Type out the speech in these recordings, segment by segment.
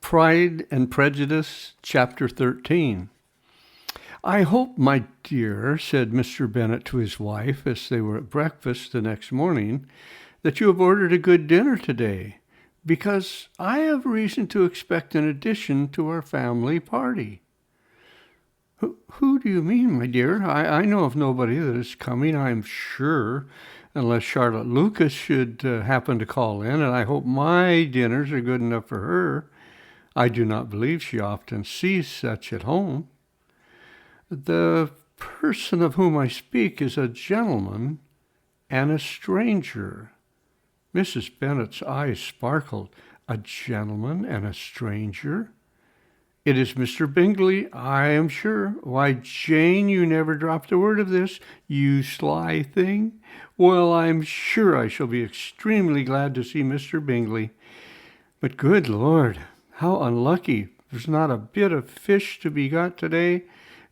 Pride and Prejudice, Chapter 13. "I hope, my dear," said Mr. Bennet to his wife as they were at breakfast the next morning, "that you have ordered a good dinner today, because I have reason to expect an addition to our family party." Who do you mean, my dear? I know of nobody that is coming, I am sure, unless Charlotte Lucas should happen to call in, and I hope my dinners are good enough for her. I do not believe she often sees such at home. The person of whom I speak is a gentleman and a stranger." Mrs. Bennet's eyes sparkled. "A gentleman and a stranger? It is Mr. Bingley, I am sure. Why, Jane, you never dropped a word of this, you sly thing. Well, I'm sure I shall be extremely glad to see Mr. Bingley. But good Lord, how unlucky. There's not a bit of fish to be got today.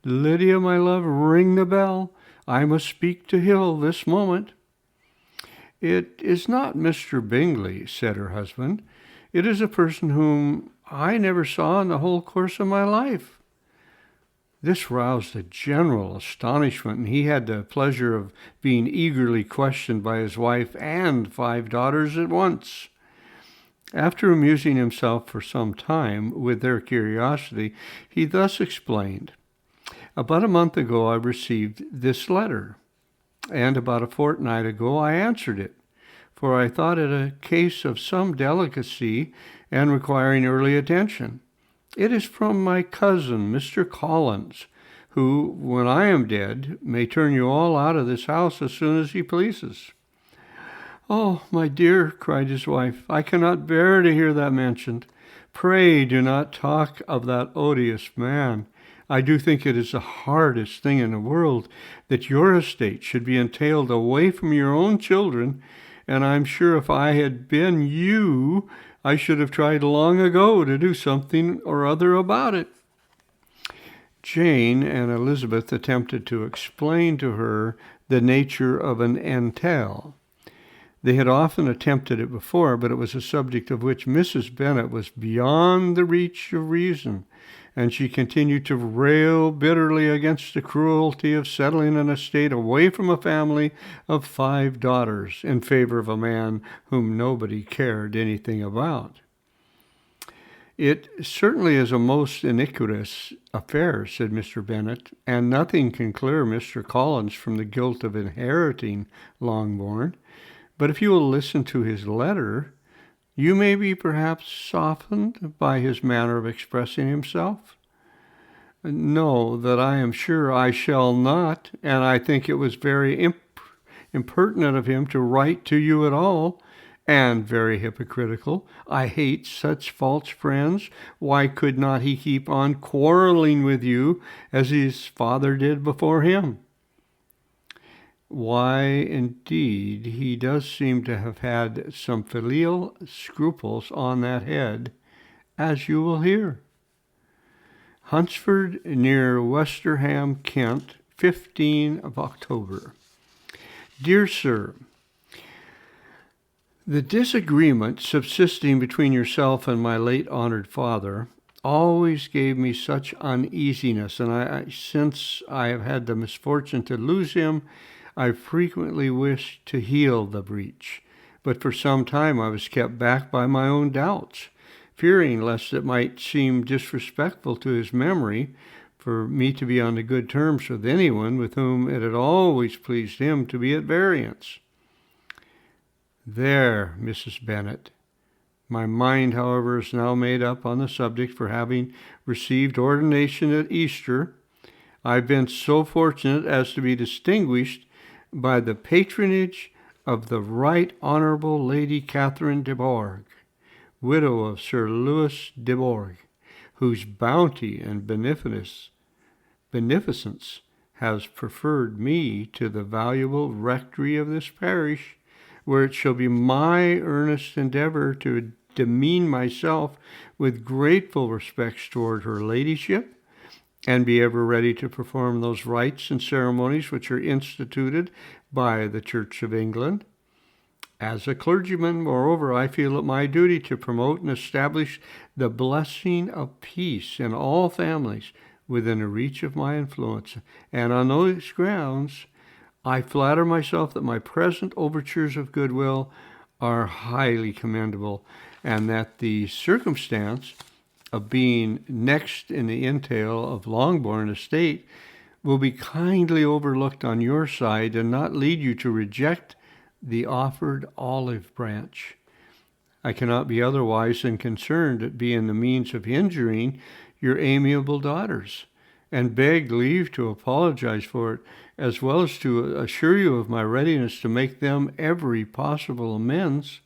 Lydia, my love, ring the bell. I must speak to Hill this moment." "It is not Mr. Bingley," said her husband. "It is a person whom I never saw in the whole course of my life." This roused a general astonishment, and he had the pleasure of being eagerly questioned by his wife and 5 daughters at once. After amusing himself for some time with their curiosity, he thus explained: "About a month ago I received this letter, and about a fortnight ago I answered it, for I thought it a case of some delicacy and requiring early attention. It is from my cousin, Mr. Collins, who, when I am dead, may turn you all out of this house as soon as he pleases." "Oh, my dear," cried his wife, "I cannot bear to hear that mentioned. Pray do not talk of that odious man. I do think it is the hardest thing in the world that your estate should be entailed away from your own children, and I'm sure if I had been you, I should have tried long ago to do something or other about it." Jane and Elizabeth attempted to explain to her the nature of an entail. They had often attempted it before, but it was a subject of which Mrs. Bennet was beyond the reach of reason, and she continued to rail bitterly against the cruelty of settling an estate away from a family of 5 daughters in favor of a man whom nobody cared anything about. "It certainly is a most iniquitous affair," said Mr. Bennet, "and nothing can clear Mr. Collins from the guilt of inheriting Longbourn. But if you will listen to his letter, you may be perhaps softened by his manner of expressing himself." "No, that I am sure I shall not, and I think it was very impertinent of him to write to you at all, and very hypocritical. I hate such false friends. Why could not he keep on quarreling with you as his father did before him?" "Why, indeed, he does seem to have had some filial scruples on that head, as you will hear." "Hunsford, near Westerham, Kent, 15 of October. Dear Sir, the disagreement subsisting between yourself and my late honored father always gave me such uneasiness, and since I have had the misfortune to lose him, I frequently wished to heal the breach, but for some time I was kept back by my own doubts, fearing lest it might seem disrespectful to his memory for me to be on the good terms with anyone with whom it had always pleased him to be at variance. There, Mrs. Bennet. My mind, however, is now made up on the subject, for having received ordination at Easter, I've been so fortunate as to be distinguished by the patronage of the Right Honourable Lady Catherine De Bourgh, widow of Sir Louis de Bourgh, whose bounty and beneficence has preferred me to the valuable rectory of this parish, where it shall be my earnest endeavour to demean myself with grateful respects toward her ladyship, and be ever ready to perform those rites and ceremonies which are instituted by the Church of England. As a clergyman, moreover, I feel it my duty to promote and establish the blessing of peace in all families within the reach of my influence. And on those grounds, I flatter myself that my present overtures of goodwill are highly commendable, and that the circumstance of being next in the entail of Longbourn estate will be kindly overlooked on your side and not lead you to reject the offered olive branch. I cannot be otherwise than concerned at being the means of injuring your amiable daughters, and beg leave to apologize for it, as well as to assure you of my readiness to make them every possible amends.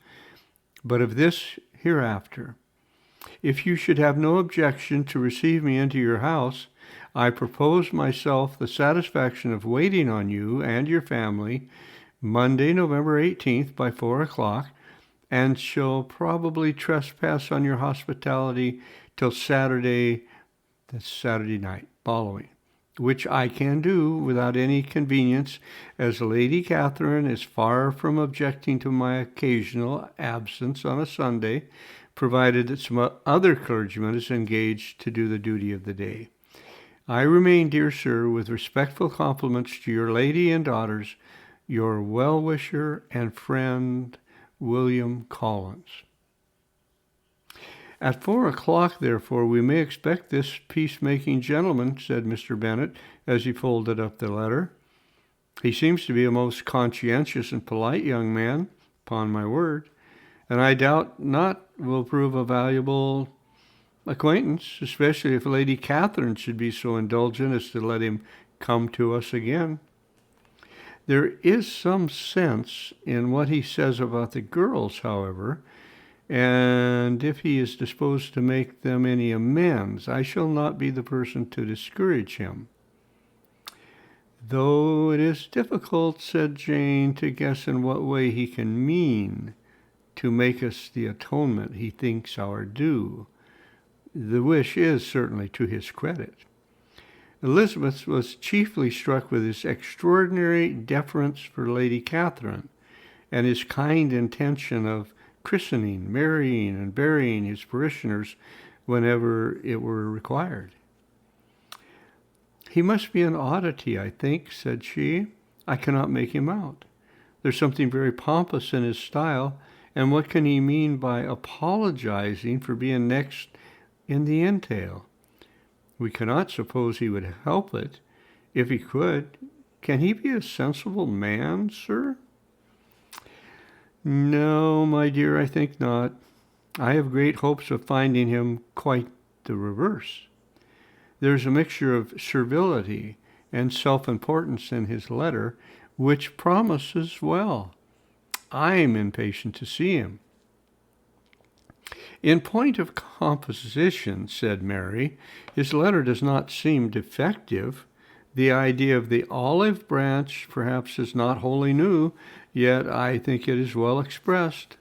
But of this hereafter. If you should have no objection to receive me into your house, I propose myself the satisfaction of waiting on you and your family Monday, November 18th by 4 o'clock, and shall probably trespass on your hospitality till Saturday night following, which I can do without any convenience, as Lady Catherine is far from objecting to my occasional absence on a Sunday, provided that some other clergyman is engaged to do the duty of the day. I remain, dear sir, with respectful compliments to your lady and daughters, your well-wisher and friend, William Collins. At 4 o'clock, therefore, we may expect this peacemaking gentleman, said Mr. Bennet, as he folded up the letter. He seems to be a most conscientious and polite young man, upon my word, and I doubt not will prove a valuable acquaintance, especially if Lady Catherine should be so indulgent as to let him come to us again. There is some sense in what he says about the girls, however, and if he is disposed to make them any amends, I shall not be the person to discourage him. Though it is difficult, said Jane, to guess in what way he can mean to make us the atonement he thinks our due. The wish is certainly to his credit. Elizabeth was chiefly struck with his extraordinary deference for Lady Catherine, and his kind intention of christening, marrying, and burying his parishioners whenever it were required. He must be an oddity, I think, said she. I cannot make him out. There's something very pompous in his style, and what can he mean by apologizing for being next in the entail? We cannot suppose he would help it. If he could, can he be a sensible man, sir? No, my dear, I think not. I have great hopes of finding him quite the reverse. There's a mixture of servility and self-importance in his letter, which promises well. I'm impatient to see him. In point of composition, said Mary, his letter does not seem defective. The idea of the olive branch perhaps is not wholly new, yet I think it is well expressed.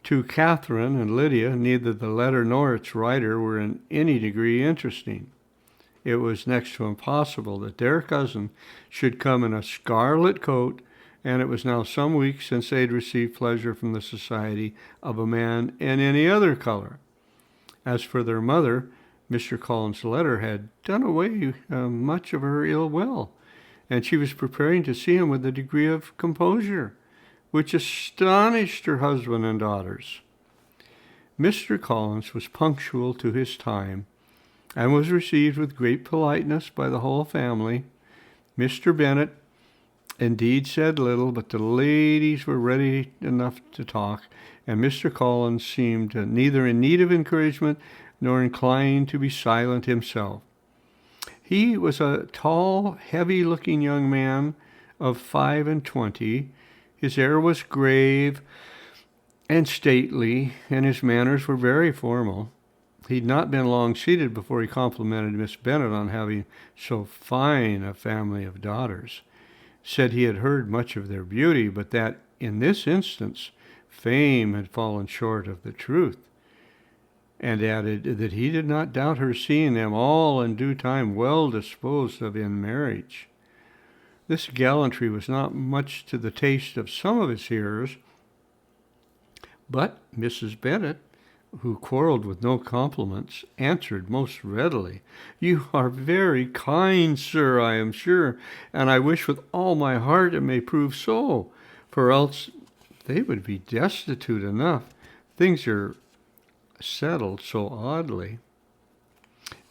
To Catherine and Lydia, neither the letter nor its writer were in any degree interesting. It was next to impossible that their cousin should come in a scarlet coat, and it was now some weeks since they had received pleasure from the society of a man in any other color. As for their mother, Mr. Collins' letter had done away much of her ill will, and she was preparing to see him with a degree of composure which astonished her husband and daughters. Mr. Collins was punctual to his time, and was received with great politeness by the whole family. Mr. Bennet indeed said little, but the ladies were ready enough to talk, and Mr. Collins seemed neither in need of encouragement nor inclined to be silent himself. He was a tall, heavy-looking young man of 25. His air was grave and stately, and his manners were very formal. He'd not been long seated before he complimented Miss Bennet on having so fine a family of daughters. Said he had heard much of their beauty, but that in this instance fame had fallen short of the truth, and added that he did not doubt her seeing them all in due time well disposed of in marriage. This gallantry was not much to the taste of some of his hearers, but Mrs. Bennet, who quarrelled with no compliments, answered most readily, "You are very kind, sir, I am sure, and I wish with all my heart it may prove so, for else they would be destitute enough. Things are settled so oddly."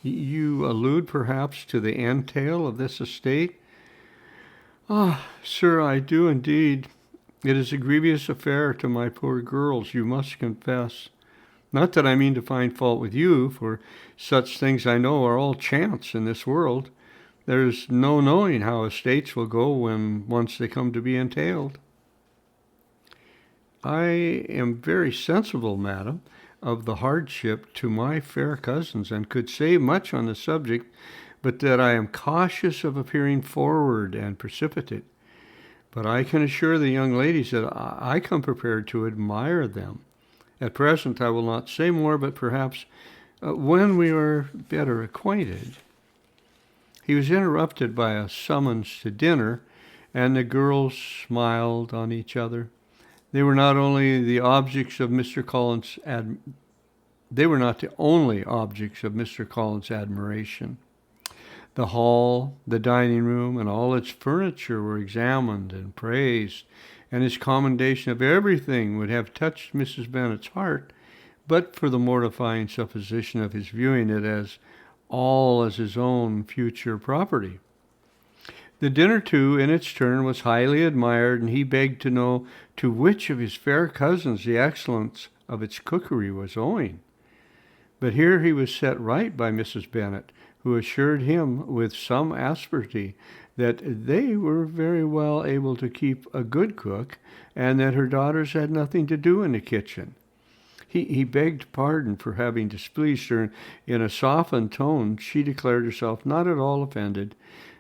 "You allude perhaps to the entail of this estate?" "Ah, sir, I do indeed. It is a grievous affair to my poor girls, you must confess. Not that I mean to find fault with you, for such things I know are all chance in this world. There's no knowing how estates will go when once they come to be entailed." "I am very sensible, madam, of the hardship to my fair cousins, and could say much on the subject, but that I am cautious of appearing forward and precipitate. But I can assure the young ladies that I come prepared to admire them. At present I will not say more, but perhaps when we are better acquainted." He was interrupted by a summons to dinner, and the girls smiled on each other. They were not only the objects of Mr. Collins' they were not the only objects of Mr. Collins' admiration. The hall, the dining room, and all its furniture were examined and praised, and his commendation of everything would have touched Mrs. Bennet's heart, but for the mortifying supposition of his viewing it as all as his own future property. The dinner, too, in its turn, was highly admired, and he begged to know to which of his fair cousins the excellence of its cookery was owing. But here he was set right by Mrs. Bennet, who assured him with some asperity that they were very well able to keep a good cook, and that her daughters had nothing to do in the kitchen. He begged pardon for having displeased her. In a softened tone, she declared herself not at all offended,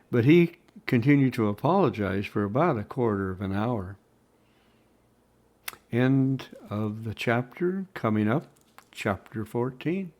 but he continued to apologize for about a quarter of an hour. End of the chapter. Coming up, chapter 14.